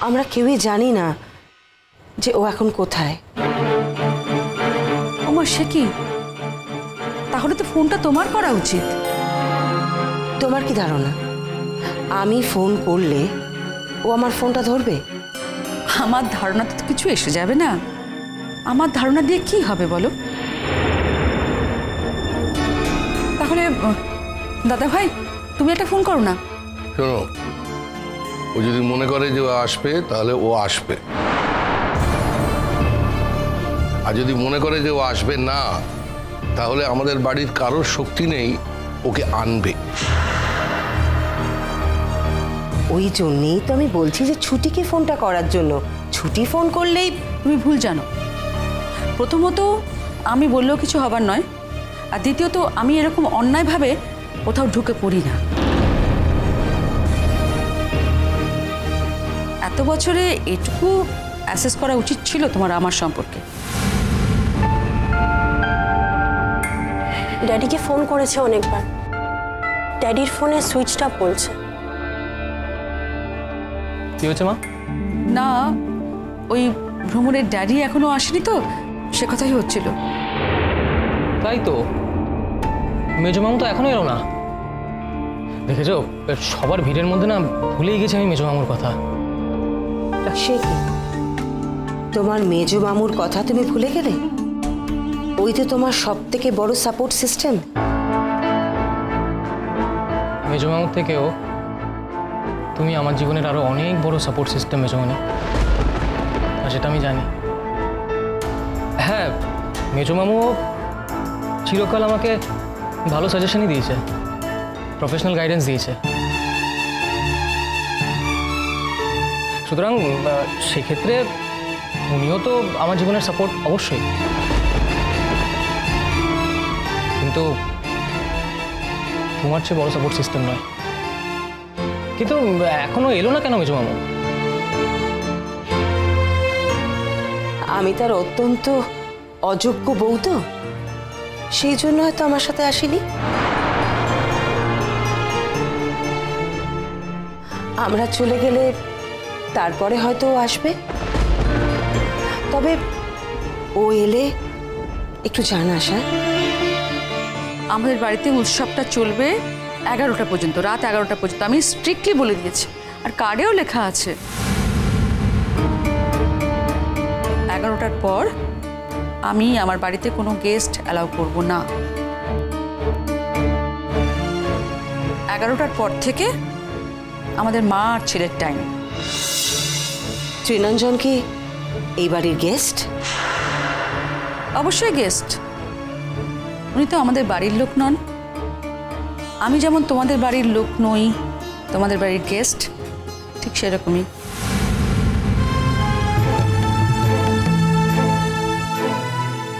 আমরা কেউই জানি না যে ও এখন কোথায়। ওমা, সে কি? তাহলে তো ফোনটা তোমার করা উচিত। তোমার কি ধারণা আমি ফোন করলে ও আমার ফোনটা ধরবে? আমার ধারণা তো কিছু এসে যাবে না। আমার ধারণা দিয়ে কি হবে বলো? তাহলে দাদা ভাই, তুমি একটা ফোন করো না। শোনো, ও যদি মনে করে যে ও আসবে তাহলে ও আসবে, আর যদি মনে করে যে ও আসবে না তাহলে আমাদের বাড়ির কারোর শক্তি নেই ওকে আনবে। ওই জন্যেই তো আমি বলছি যে ছুটিকে ফোনটা করার জন্য। ছুটি ফোন করলেই। তুমি ভুল জানো। প্রথমত আমি বললেও কিছু হবার নয়, আর দ্বিতীয়ত আমি এরকম অন্যায়ভাবে কোথাও ঢুকে পড়ি না। এত বছরে এটুকু অ্যাসেস করা উচিত ছিল তোমার আমার সম্পর্কে। ড্যাডিকে ফোন করেছে অনেকবার, ড্যাডির ফোনে সুইচড অফ বলছে। কি হয়েছে মা? না, ওই ভ্রমণের ড্যাডি এখনো আসেনি তো, সে কথাই হচ্ছিল। তাই তো, মেজো মামু তো এখনো এলো না। দেখেছো, সবার ভিড়ের মধ্যে না ভুলেই গেছি আমি মেজো মামুর কথা। সে কি, তোমার মেজো মামুর কথা তুমি ভুলে গেলে? ওই তো তোমার সব থেকে বড় সাপোর্ট সিস্টেম। মেজো মামুর থেকেও তুমি আমার জীবনের আরো অনেক বড় সাপোর্ট সিস্টেম মেজোমণি, আর সেটা আমি জানি। হ্যাঁ, মেজো মামু চিরকাল আমাকে ভালো সাজেশনই দিয়েছে, প্রফেশনাল গাইডেন্স দিয়েছে। সুতরাং সেক্ষেত্রে উনিও তো আমার জীবনের সাপোর্ট অবশ্যই, কিন্তু তোমার চেয়ে বড় সাপোর্ট সিস্টেম নয়। কিন্তু এখনো এলো না কেন মেজো মামু? আমি তার অত্যন্ত অযোগ্য বউ তো, সেই জন্য হয়তো আমার সাথে আসেনি। আমরা চলে গেলে তারপরে হয়তো ও আসবে। তবে ও এলে একটু জানাস। হ্যাঁ, আমাদের বাড়িতে উৎসবটা চলবে 11টা পর্যন্ত, রাত 11টা পর্যন্ত। আমি স্ট্রিক্টলি বলে দিয়েছি, আর কার্ডেও লেখা আছে 11টার পর আমি আমার বাড়িতে কোনো গেস্ট অ্যালাউ করব না। 11টার পর থেকে আমাদের মা আর ছেলের টাইম। ত্রিনঞ্জন কি এই বাড়ির গেস্ট? অবশ্যই গেস্ট। উনি তো আমাদের বাড়ির লোক নন। আমি যেমন তোমাদের বাড়ির লোক নই, তোমাদের বাড়ির গেস্ট, ঠিক সেরকমই।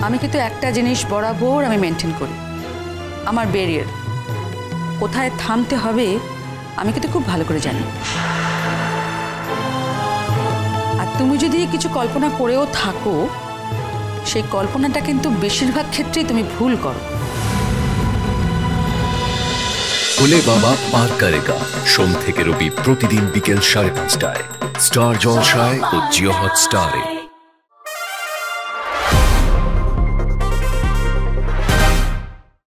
আমি কিন্তু একটা জিনিস বরাবর আমি মেনটেন করি, আমার ব্যারিয়ার কোথায় থামতে হবে আমি কিন্তু খুব ভালো করে জানি। আর তুমি যদি কিছু কল্পনা করেও থাকো, সেই কল্পনাটা কিন্তু বেশিরভাগ ক্ষেত্রেই তুমি ভুল করো। ভোলে বাবা পার করেগা, সোম থেকে রবি প্রতিদিন বিকেল 5:30টায় স্টার জলসায় ও জিও হটস্টারে।